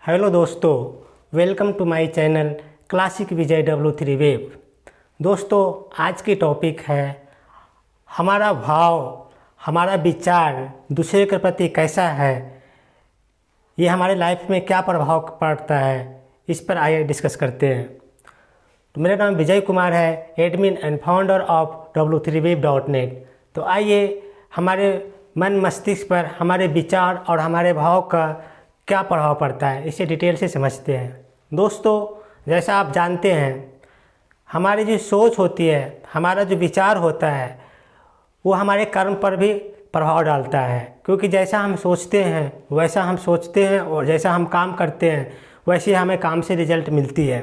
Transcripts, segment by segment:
Hello दोस्तों, welcome to my channel classic Vijay W3 वेब। दोस्तों, आज की टॉपिक है हमारा भाव, हमारा विचार दूसरे के प्रति कैसा है, ये हमारे लाइफ में क्या प्रभाव पड़ता है, इस पर आइए डिस्कस करते हैं। तो मेरा नाम विजय कुमार है, admin and founder of W3web.net। तो आइए हमारे मन मस्तिष्क पर हमारे विचार और हमारे भाव का क्या प्रभाव पड़ता है, इसे डिटेल से समझते हैं। दोस्तों, जैसा आप जानते हैं, हमारी जो सोच होती है, हमारा जो विचार होता है, वो हमारे कर्म पर भी प्रभाव डालता है। क्योंकि जैसा हम सोचते हैं वैसा हम सोचते हैं, और जैसा हम काम करते हैं वैसे हमें काम से रिजल्ट मिलती है।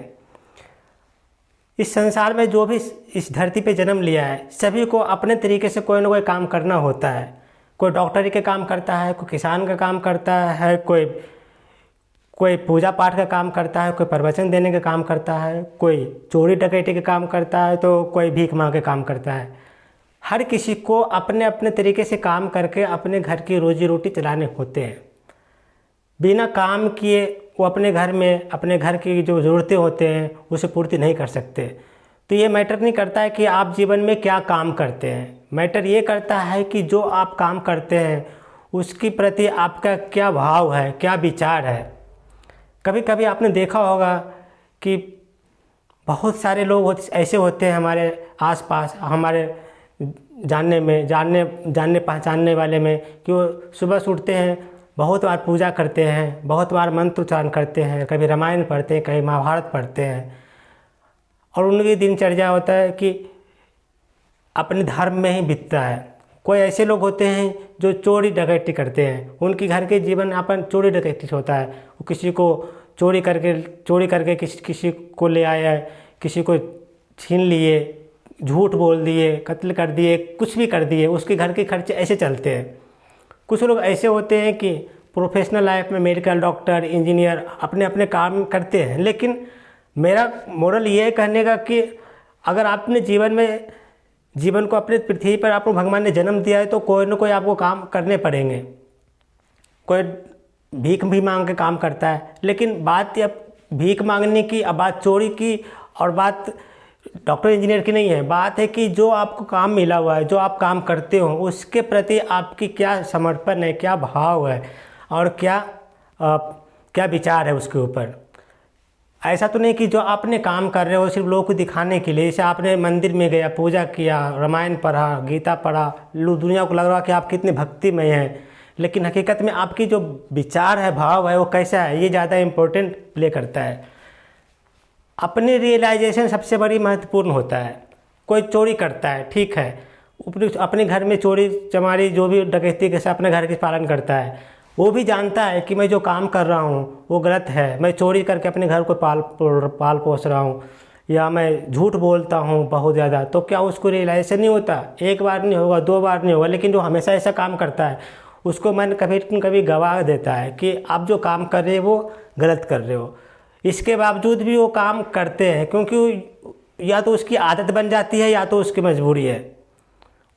इस संसार में जो भी इस धरती पे जन्म लिया है, सभी को अपने तरीके से कोई ना कोई काम करना होता है। कोई डॉक्टरी के काम करता है, कोई किसान का काम करता है, कोई पूजा पाठ का काम करता है, कोई प्रवचन देने का काम करता है, कोई चोरी डकैती का काम करता है, तो कोई भीख मांग के काम करता है। हर किसी को अपने अपने तरीके से काम करके अपने घर की रोजी रोटी चलाने होते हैं। बिना काम किए वो अपने घर में अपने घर की जो ज़रूरतें होते हैं उसे पूर्ति नहीं कर सकते। तो ये मैटर नहीं करता है कि आप जीवन में क्या काम करते हैं, मैटर ये करता है कि जो आप काम करते हैं उसके प्रति आपका क्या भाव है, क्या विचार है। कभी कभी आपने देखा होगा कि बहुत सारे लोग ऐसे होते हैं हमारे आसपास, हमारे जानने पहचानने वाले में, कि वो सुबह से उठते हैं, बहुत बार पूजा करते हैं, बहुत बार मंत्र उच्चारण करते हैं, कभी रामायण पढ़ते हैं, कभी महाभारत पढ़ते हैं, और उनकी दिनचर्या होता है कि अपने धर्म में ही बीतता है। कोई ऐसे लोग होते हैं जो चोरी डकैती करते हैं, उनकी घर के जीवन यापन चोरी डकैती से होता है। वो किसी को चोरी करके किसी को ले आए, किसी को छीन लिए, झूठ बोल दिए, कत्ल कर दिए, कुछ भी कर दिए, उसके घर के खर्चे ऐसे चलते हैं। कुछ लोग ऐसे होते हैं कि प्रोफेशनल लाइफ में मेडिकल, डॉक्टर, इंजीनियर अपने अपने काम करते हैं। लेकिन मेरा मोरल ये है कहने का कि अगर आपने जीवन को अपने पृथ्वी पर आपको भगवान ने जन्म दिया है, तो कोई ना कोई आपको काम करने पड़ेंगे। कोई भीख भी मांग के काम करता है, लेकिन बात अब भीख मांगने की, अब बात चोरी की और बात डॉक्टर इंजीनियर की नहीं है। बात है कि जो आपको काम मिला हुआ है, जो आप काम करते हो, उसके प्रति आपकी क्या समर्पण है, क्या भाव है, और क्या विचार है उसके ऊपर। ऐसा तो नहीं कि जो आपने काम कर रहे हो सिर्फ लोगों को दिखाने के लिए। जैसे आपने मंदिर में गया, पूजा किया, रामायण पढ़ा, गीता पढ़ा, दुनिया को लग रहा कि आप कितने भक्तिमय हैं, लेकिन हकीकत में आपकी जो विचार है, भाव है, वो कैसा है, ये ज़्यादा इम्पोर्टेंट प्ले करता है। अपने रियलाइजेशन सबसे बड़ी महत्वपूर्ण होता है। कोई चोरी करता है, ठीक है, अपने घर में चोरी चमारी जो भी डकैती के साथ अपने घर के पालन करता है, वो भी जानता है कि मैं जो काम कर रहा हूँ वो गलत है, मैं चोरी करके अपने घर को पाल पोस रहा हूँ, या मैं झूठ बोलता हूँ बहुत ज़्यादा। तो क्या उसको रियलाइजेशन नहीं होता? एक बार नहीं होगा, दो बार नहीं होगा, लेकिन जो हमेशा ऐसा काम करता है उसको मन कभी न कभी गवाह देता है कि आप जो काम कर रहे हो वो गलत कर रहे हो। इसके बावजूद भी वो काम करते हैं, क्योंकि या तो उसकी आदत बन जाती है या तो उसकी मजबूरी है।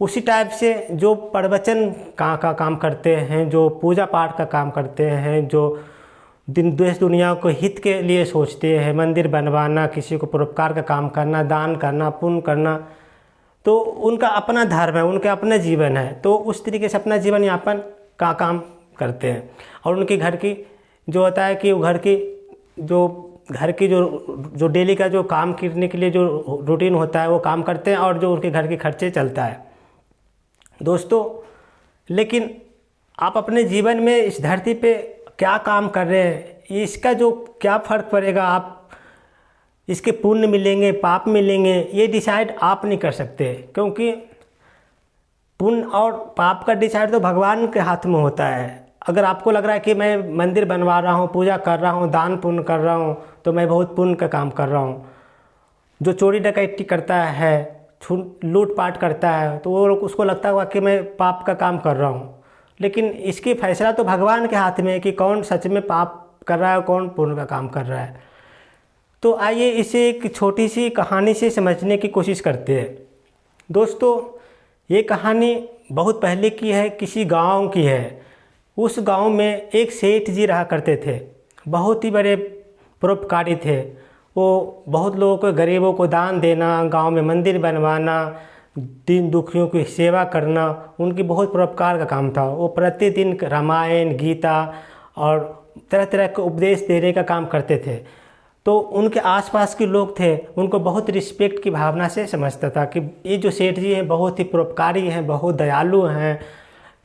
उसी टाइप से जो प्रवचन का काम करते हैं, जो पूजा पाठ का काम करते हैं, जो देश दुनिया को हित के लिए सोचते हैं, मंदिर बनवाना, किसी को परोपकार का काम करना, दान करना, पुण्य करना, तो उनका अपना धर्म है, उनका अपना जीवन है। तो उस तरीके से अपना जीवन यापन का काम करते हैं। और उनके घर की जो होता है कि वो घर की जो डेली का जो काम करने के लिए जो रूटीन होता है वो काम करते हैं, और जो उनके घर के खर्चे चलता है। दोस्तों, लेकिन आप अपने जीवन में इस धरती पे क्या काम कर रहे हैं, इसका जो क्या फ़र्क पड़ेगा, आप इसके पुण्य मिलेंगे, पाप मिलेंगे, ये डिसाइड आप नहीं कर सकते। क्योंकि पुण्य और पाप का डिसाइड तो भगवान के हाथ में होता है। अगर आपको लग रहा है कि मैं मंदिर बनवा रहा हूँ, पूजा कर रहा हूँ, दान पुण्य कर रहा हूँ, तो मैं बहुत पुण्य का काम कर रहा हूँ। जो चोरी डकैती करता है, लूट पाट करता है, तो वो उसको लगता हुआ कि मैं पाप का काम कर रहा हूँ। लेकिन इसकी फैसला तो भगवान के हाथ में है कि कौन सच में पाप कर रहा है, कौन पुण्य का काम कर रहा है। तो आइए इसे एक छोटी सी कहानी से समझने की कोशिश करते हैं। दोस्तों, ये कहानी बहुत पहले की है, किसी गांव की है। उस गांव में एक सेठ जी रहा करते थे। बहुत ही बड़े परोपकारी थे। वो बहुत लोगों को, गरीबों को दान देना, गांव में मंदिर बनवाना, दीन दुखियों की सेवा करना, उनकी बहुत परोपकार का काम था। वो प्रतिदिन रामायण, गीता और तरह तरह के उपदेश देने का काम करते थे। तो उनके आसपास के लोग थे, उनको बहुत रिस्पेक्ट की भावना से समझता था कि ये जो सेठ जी हैं बहुत ही परोपकारी हैं, बहुत दयालु हैं,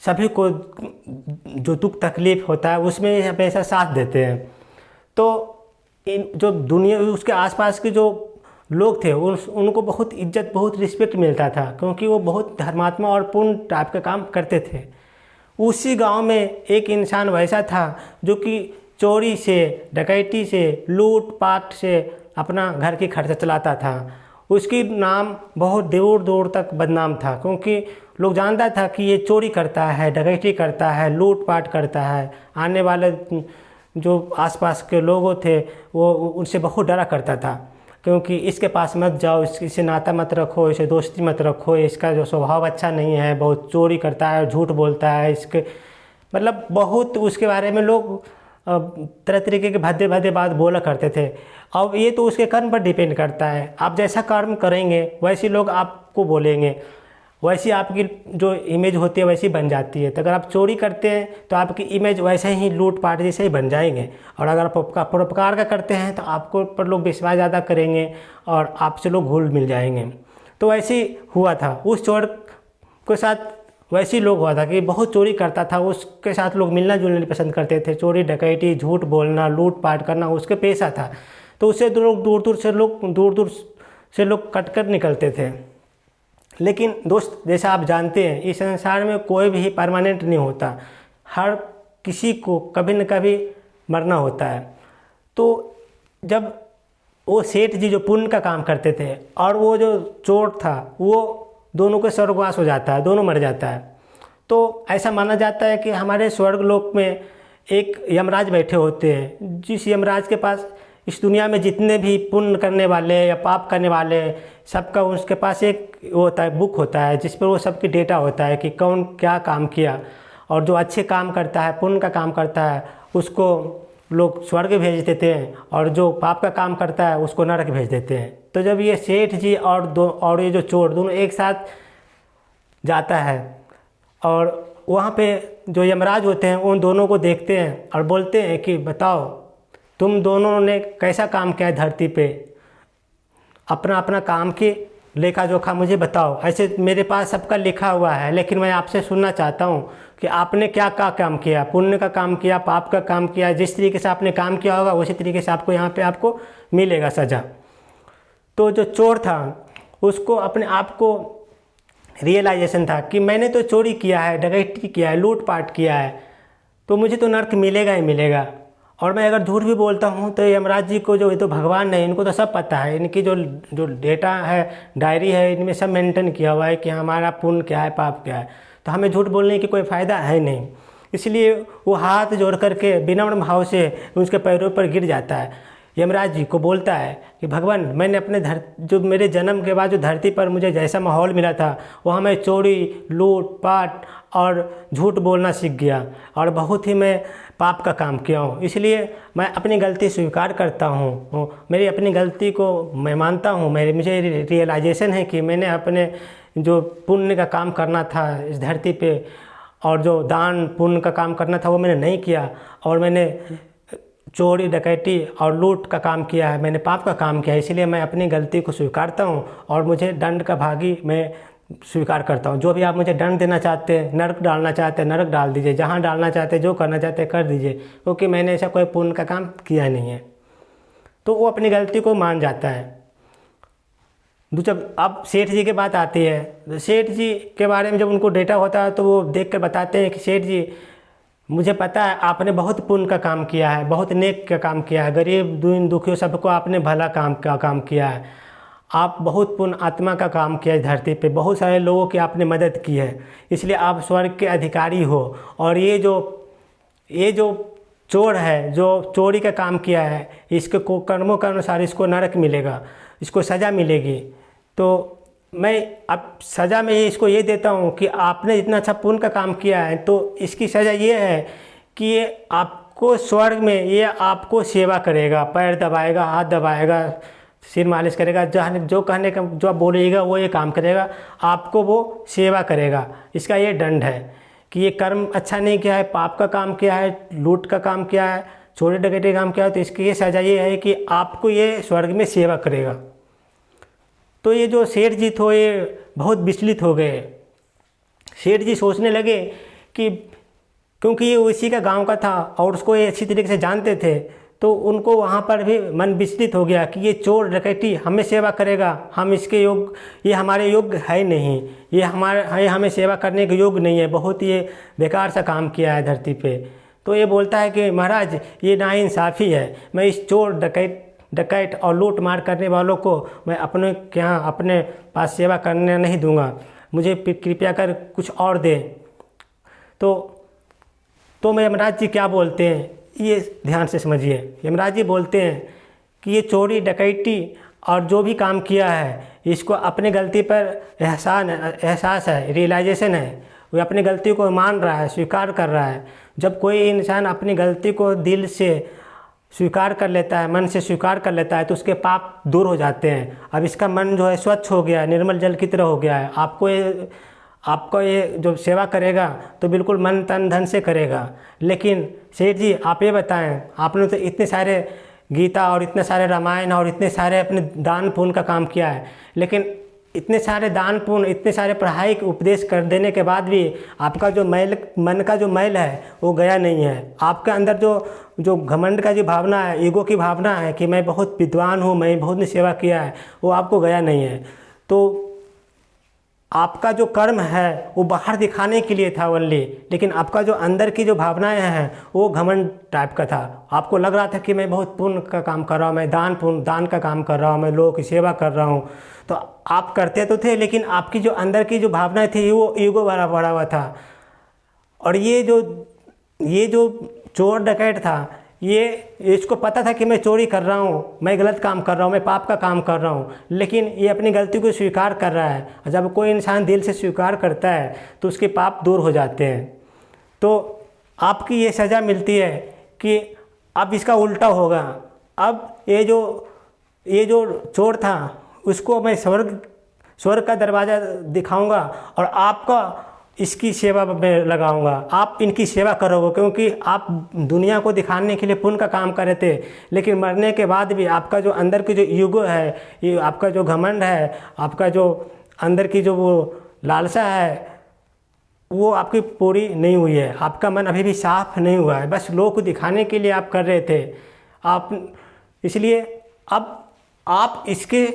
सभी को जो दुख तकलीफ होता है उसमें ये हमेशा साथ देते हैं। तो इन जो दुनिया, उसके आसपास के जो लोग थे उनको बहुत इज्जत, बहुत रिस्पेक्ट मिलता था, क्योंकि वो बहुत धर्मात्मा और पुण्य टाइप का काम करते थे। उसी गांव में एक इंसान वैसा था जो कि चोरी से, डकैती से, लूट पाट से अपना घर की खर्चा चलाता था। उसकी नाम बहुत दूर दूर तक बदनाम था, क्योंकि लोग जानता था कि ये चोरी करता है, डकैती करता है, लूट पाट करता है। आने वाले जो आसपास के लोग थे वो उनसे बहुत डरा करता था, क्योंकि इसके पास मत जाओ, इससे नाता मत रखो, इसे दोस्ती मत रखो, इसका जो स्वभाव अच्छा नहीं है, बहुत चोरी करता है, झूठ बोलता है, इसके मतलब बहुत उसके बारे में लोग तरह तरीके के भद्दे भद्दे बात बोला करते थे। अब ये तो उसके कर्म पर डिपेंड करता है, आप जैसा कर्म करेंगे वैसे लोग आपको बोलेंगे, वैसी आपकी जो इमेज होती है वैसी बन जाती है। तो अगर आप चोरी करते हैं तो आपकी इमेज वैसे ही लूट पाट जैसे ही बन जाएंगे, और अगर आप परोपकार का करते हैं तो आपको पर लोग विश्वास ज़्यादा करेंगे और आपसे लोग घुल मिल जाएंगे। तो वैसे ही हुआ था उस चोर के साथ, वैसे ही लोग हुआ था कि बहुत चोरी करता था, उसके साथ लोग मिलना जुलना नहीं पसंद करते थे। चोरी डकैती, झूठ बोलना, लूट पाट करना उसके पेशा था। तो उससे लोग दूर दूर से लोग कट कर निकलते थे। लेकिन दोस्त, जैसा आप जानते हैं इस संसार में कोई भी परमानेंट नहीं होता, हर किसी को कभी न कभी मरना होता है। तो जब वो सेठ जी जो पुण्य का काम करते थे और वो जो चोर था, वो दोनों के स्वर्गवास हो जाता है, दोनों मर जाता है। तो ऐसा माना जाता है कि हमारे स्वर्ग लोक में एक यमराज बैठे होते हैं, जिस यमराज के पास इस दुनिया में जितने भी पुण्य करने वाले या पाप करने वाले सबका, उसके पास एक वो होता है, बुक होता है, जिस पर वो सबकी डेटा होता है कि कौन क्या काम किया। और जो अच्छे काम करता है, पुण्य का काम करता है, उसको लोग स्वर्ग भेज देते हैं, और जो पाप का काम करता है उसको नरक भेज देते हैं। तो जब ये सेठ जी और ये जो चोर दोनों एक साथ जाता है, और वहाँ पे जो यमराज होते हैं उन दोनों को देखते हैं और बोलते हैं कि बताओ तुम दोनों ने कैसा काम किया है धरती पे, अपना अपना काम की लेखा जोखा मुझे बताओ। ऐसे मेरे पास सबका लिखा हुआ है, लेकिन मैं आपसे सुनना चाहता हूँ कि आपने क्या क्या काम किया, पुण्य का काम किया, पाप का काम किया। जिस तरीके से आपने काम किया होगा उसी तरीके से आपको यहाँ पे आपको मिलेगा सज़ा। तो जो चोर था उसको अपने आप को रियलाइजेशन था कि मैंने तो चोरी किया है, डकैती किया है, लूट पाट किया है, तो मुझे तो नर्क मिलेगा ही मिलेगा। और मैं अगर झूठ भी बोलता हूँ तो यमराज जी को, जो ये तो भगवान है, इनको तो सब पता है, इनकी जो डेटा है, डायरी है, इनमें सब मेंटेन किया हुआ है कि हमारा पुण्य क्या है, पाप क्या है। तो हमें झूठ बोलने की कोई फ़ायदा है नहीं। इसलिए वो हाथ जोड़ करके विनम्र भाव से उसके पैरों पर गिर जाता है, यमराज जी को बोलता है कि भगवान, मैंने अपने जो मेरे जन्म के बाद जो धरती पर मुझे जैसा माहौल मिला था वहाँ मैं चोरी, लूट पाट और झूठ बोलना सीख गया, और बहुत ही मैं पाप का काम किया हूँ। इसलिए मैं अपनी गलती स्वीकार करता हूँ, मेरी अपनी गलती को मैं मानता हूँ। मुझे रियलाइजेशन है कि मैंने अपने जो पुण्य का काम करना था इस धरती पे, और जो दान पुण्य का काम करना था वो मैंने नहीं किया, और मैंने चोरी डकैती और लूट का काम किया है, मैंने पाप का काम किया है। इसलिए मैं अपनी गलती को स्वीकारता हूँ और मुझे दंड का भागी मैं स्वीकार करता हूँ। जो भी आप मुझे दंड देना चाहते हैं, नरक डालना चाहते हैं नरक डाल दीजिए, जहाँ डालना चाहते हैं, जो करना चाहते हैं कर दीजिए, क्योंकि मैंने ऐसा कोई पुण्य का काम किया नहीं है। तो वो अपनी गलती को मान जाता है। जब अब सेठ जी की बात आती है, तो सेठ जी के बारे में जब उनको डेटा होता है तो वो देख कर बताते हैं कि सेठ जी, मुझे पता है आपने बहुत पुण्य का काम किया है, बहुत नेक का काम किया है, गरीब दीन दुखियों सबको आपने भला काम किया है। आप बहुत पुण्य आत्मा का काम किया है धरती पे, बहुत सारे लोगों की आपने मदद की है, इसलिए आप स्वर्ग के अधिकारी हो। और ये जो चोर है, जो चोरी का काम किया है, इसके कर्मों के अनुसार इसको नरक मिलेगा, इसको सज़ा मिलेगी। तो मैं अब सज़ा में इसको ये देता हूँ कि आपने इतना अच्छा पुण्य का काम किया है, तो इसकी सज़ा ये है कि ये आपको आपको स्वर्ग में ये आपको सेवा करेगा, पैर दबाएगा, हाथ दबाएगा, सिर मालिश करेगा, जो कहने का जो आप बोलिएगा वो ये काम करेगा, आपको वो सेवा करेगा। इसका ये दंड है कि ये कर्म अच्छा नहीं किया है, पाप का काम किया है, लूट का काम किया है, चोरी डकैती का काम किया है, तो इसकी ये सज़ा ये है कि आपको ये स्वर्ग में सेवा करेगा। तो ये जो सेठ जी थे ये बहुत विचलित हो गए। सेठ जी सोचने लगे कि क्योंकि ये उसी का गांव का था और उसको ये अच्छी तरीके से जानते थे, तो उनको वहाँ पर भी मन विचलित हो गया कि ये चोर डकैती हमें सेवा करेगा, हम इसके योग्य, ये हमारे योग्य है नहीं, ये हमें सेवा करने के योग्य नहीं है, बहुत ये बेकार सा काम किया है धरती पे। तो ये बोलता है कि महाराज ये नाइंसाफ़ी है, मैं इस चोर डकैत और लूट मार करने वालों को मैं अपने पास सेवा करने नहीं दूंगा, मुझे कृपया कर कुछ और दे। तो यमराज जी क्या बोलते हैं ये ध्यान से समझिए। यमराज जी बोलते हैं कि ये चोरी डकैती और जो भी काम किया है इसको अपने गलती पर एहसास है, रियलाइजेशन है, वो अपनी गलती को मान रहा है, स्वीकार कर रहा है। जब कोई इंसान अपनी गलती को दिल से स्वीकार कर लेता है, मन से स्वीकार कर लेता है, तो उसके पाप दूर हो जाते हैं। अब इसका मन जो है स्वच्छ हो गया है, निर्मल जल की तरह हो गया है। आपको ये जो सेवा करेगा तो बिल्कुल मन तन धन से करेगा। लेकिन सेठ जी आप ये बताएं, आपने तो इतने सारे गीता और इतने सारे रामायण और इतने सारे अपने दान पुण्य का काम किया है, लेकिन इतने सारे दान पुण्य, इतने सारे पढ़ाई के उपदेश कर देने के बाद भी आपका जो मन का जो मैल है वो गया नहीं है। आपके अंदर जो घमंड का जो भावना है, ईगो की भावना है कि मैं बहुत विद्वान हूँ, मैं बहुत ने सेवा किया है, वो आपको गया नहीं है। तो आपका जो कर्म है वो बाहर दिखाने के लिए था ओनली, लेकिन आपका जो अंदर की जो भावनाएं हैं वो घमंड टाइप का था। आपको लग रहा था कि मैं बहुत पुण्य का काम कर रहा हूँ, मैं दान का काम कर रहा हूँ, मैं लोगों की सेवा कर रहा हूँ। तो आप करते तो थे, लेकिन आपकी जो अंदर की जो भावनाएं थी वो ईगो भरा हुआ था। और ये जो चोर डकैत था, ये इसको पता था कि मैं चोरी कर रहा हूँ, मैं गलत काम कर रहा हूँ, मैं पाप का काम कर रहा हूँ, लेकिन ये अपनी गलती को स्वीकार कर रहा है। और जब कोई इंसान दिल से स्वीकार करता है तो उसके पाप दूर हो जाते हैं। तो आपकी ये सज़ा मिलती है कि अब इसका उल्टा होगा। अब ये जो चोर था उसको मैं स्वर्ग का दरवाज़ा दिखाऊंगा और आपका इसकी सेवा में लगाऊंगा, आप इनकी सेवा करोगे, क्योंकि आप दुनिया को दिखाने के लिए पुण्य का काम कर रहे थे, लेकिन मरने के बाद भी आपका जो अंदर की जो ईगो है, ये आपका जो घमंड है, आपका जो अंदर की जो वो लालसा है, वो आपकी पूरी नहीं हुई है। आपका मन अभी भी साफ नहीं हुआ है, बस लोगों को दिखाने के लिए आप कर रहे थे। इसलिए अब आप इसके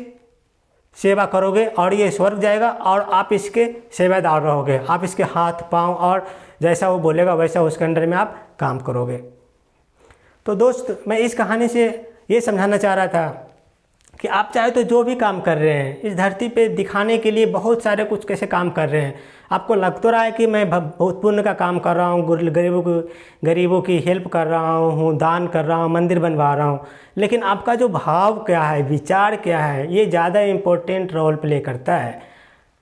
सेवा करोगे और ये स्वर्ग जाएगा और आप इसके सेवादार रहोगे। आप इसके हाथ पांव और जैसा वो बोलेगा वैसा उसके अंडर में आप काम करोगे। तो दोस्त, मैं इस कहानी से ये समझाना चाह रहा था कि आप चाहे तो जो भी काम कर रहे हैं इस धरती पे दिखाने के लिए बहुत सारे कुछ कैसे काम कर रहे हैं। आपको लग तो रहा है कि मैं बहुत पुण्य का काम कर रहा हूँ, गरीबों की हेल्प कर रहा हूँ, दान कर रहा हूँ, मंदिर बनवा रहा हूँ, लेकिन आपका जो भाव क्या है, विचार क्या है, ये ज़्यादा इम्पोर्टेंट रोल प्ले करता है।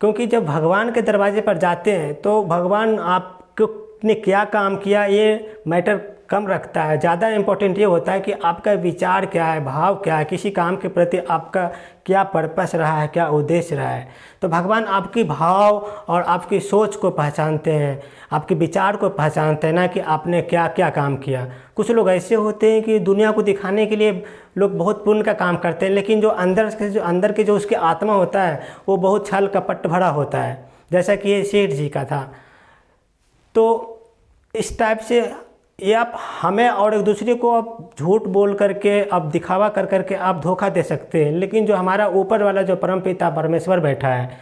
क्योंकि जब भगवान के दरवाजे पर जाते हैं तो भगवान आपको ने क्या काम किया ये मैटर कम रखता है। ज़्यादा इम्पोर्टेंट ये होता है कि आपका विचार क्या है, भाव क्या है, किसी काम के प्रति आपका क्या पर्पस रहा है, क्या उद्देश्य रहा है। तो भगवान आपकी भाव और आपकी सोच को पहचानते हैं, आपके विचार को पहचानते हैं, ना कि आपने क्या क्या काम किया। कुछ लोग ऐसे होते हैं कि दुनिया को दिखाने के लिए लोग बहुत पुण्य का काम करते हैं, लेकिन जो अंदर के जो उसकी आत्मा होता है वो बहुत छल कपट भरा होता है, जैसा कि ये सेठ जी का था। तो इस टाइप से ये आप हमें और एक दूसरे को आप झूठ बोल करके, अब दिखावा कर करके आप धोखा दे सकते हैं, लेकिन जो हमारा ऊपर वाला जो परमपिता परमेश्वर बैठा है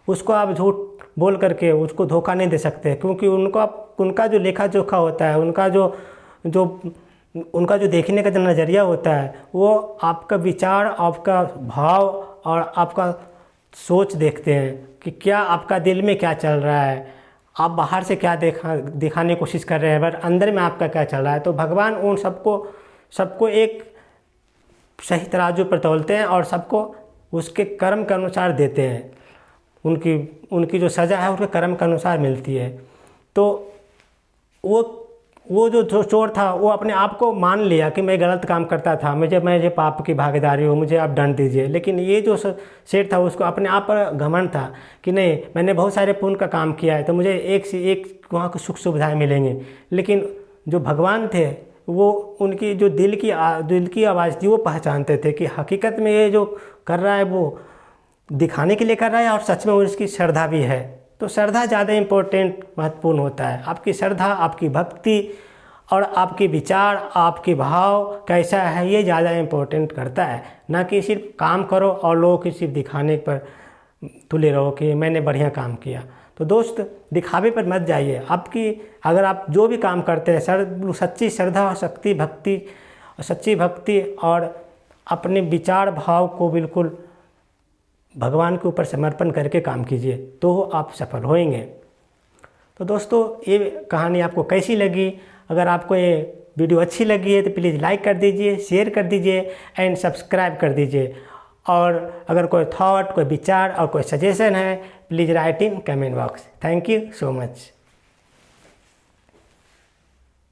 उसको आप झूठ बोल करके उसको धोखा नहीं दे सकते, क्योंकि उनका जो लेखा जोखा होता है, उनका जो देखने का जो नज़रिया होता है वो आपका विचार, आपका भाव और आपका सोच देखते हैं कि क्या आपका दिल में क्या चल रहा है, आप बाहर से क्या दिखाने की कोशिश कर रहे हैं, पर अंदर में आपका क्या चल रहा है। तो भगवान उन सबको एक सही तराजू पर तौलते हैं और सबको उसके कर्म के अनुसार देते हैं। उनकी जो सज़ा है उसके कर्म के अनुसार मिलती है। तो वो वो जो चोर था वो अपने आप को मान लिया कि मैं गलत काम करता था, मुझे पाप की भागीदारी हो, मुझे आप दंड दीजिए। लेकिन ये जो सेठ था उसको अपने आप पर घमंड था कि नहीं, मैंने बहुत सारे पुण्य का काम किया है तो मुझे एक से एक वहाँ को सुख सुविधाएं मिलेंगे। लेकिन जो भगवान थे वो उनकी जो दिल की आवाज़ थी वो पहचानते थे कि हकीकत में ये जो कर रहा है वो दिखाने के लिए कर रहा है और सच में उसकी श्रद्धा भी है। तो श्रद्धा ज़्यादा इम्पोर्टेंट महत्वपूर्ण होता है। आपकी श्रद्धा, आपकी भक्ति और आपके विचार, आपके भाव कैसा है ये ज़्यादा इम्पोर्टेंट करता है, ना कि सिर्फ काम करो और लोगों की सिर्फ दिखाने पर तुले रहो कि मैंने बढ़िया काम किया। तो दोस्त, दिखावे पर मत जाइए। आपकी अगर आप जो भी काम करते हैं सच्ची श्रद्धा और सच्ची भक्ति और अपने विचार भाव को बिल्कुल भगवान के ऊपर समर्पण करके काम कीजिए तो आप सफल होएंगे। तो दोस्तों, ये कहानी आपको कैसी लगी? अगर आपको ये वीडियो अच्छी लगी है तो प्लीज़ लाइक कर दीजिए, शेयर कर दीजिए एंड सब्सक्राइब कर दीजिए। और अगर कोई थॉट, कोई विचार और कोई सजेशन है, please write in comment box. Thank you so much.